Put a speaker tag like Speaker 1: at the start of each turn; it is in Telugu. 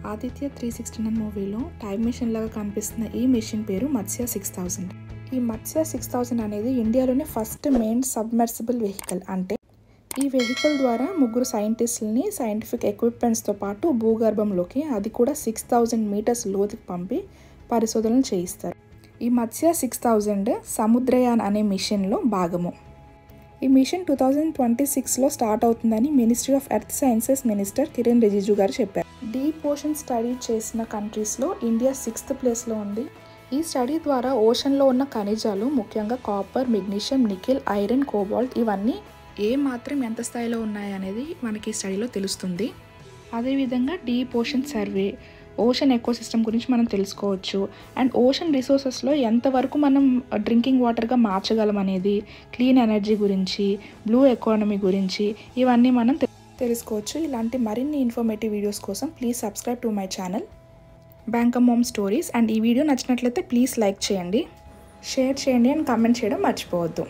Speaker 1: ఆదిత్య 369 మూవీలో టైమ్ మెషిన్ లాగా కనిపిస్తున్న ఈ మెషిన్ పేరు మత్స్య 6000. ఈ మత్స్య 6000 అనేది ఇండియాలోనే ఫస్ట్ మెయిన్ సబ్మర్సిబుల్ వెహికల్. అంటే ఈ వెహికల్ ద్వారా ముగ్గురు సైంటిస్టులని సైంటిఫిక్ ఎక్విప్మెంట్స్తో పాటు భూగర్భంలోకి, అది కూడా 6000 మీటర్స్ లోతుకి పంపి పరిశోధనలు చేయిస్తారు. ఈ మత్స్య 6000 సముద్రయాన్ అనే మిషన్లో భాగము. ఈ మిషన్ 2026లో స్టార్ట్ అవుతుందని ministry of earth sciences minister Kiran Rijiju గారు చెప్పారు. డీప్ ఓషన్ స్టడీ చేసిన కంట్రీస్లో ఇండియా 6th ప్లేస్లో ఉంది. ఈ స్టడీ ద్వారా ఓషన్లో ఉన్న ఖనిజాలు, ముఖ్యంగా copper, magnesium, nickel, iron, cobalt ఇవన్నీ మాత్రం ఎంత స్థాయిలో ఉన్నాయనేది మనకి ఈ స్టడీలో తెలుస్తుంది. అదేవిధంగా deep ocean survey, ocean ecosystem గురించి మనం తెలుసుకోవచ్చు. అండ్ ఓషన్ రిసోర్సెస్లో ఎంతవరకు మనం డ్రింకింగ్ వాటర్గా మార్చగలం అనేది, క్లీన్ ఎనర్జీ గురించి, బ్లూ ఎకానమీ గురించి ఇవన్నీ మనం తెలుసుకోవచ్చు. ఇలాంటి మరిన్ని ఇన్ఫర్మేటివ్ వీడియోస్ కోసం please subscribe to my channel బ్యాంకమ్ మామ్ స్టోరీస్. అండ్ ఈ వీడియో నచ్చినట్లయితే ప్లీజ్ లైక్ చేయండి, షేర్ చేయండి అండ్ కామెంట్ చేయడం మర్చిపోవద్దు.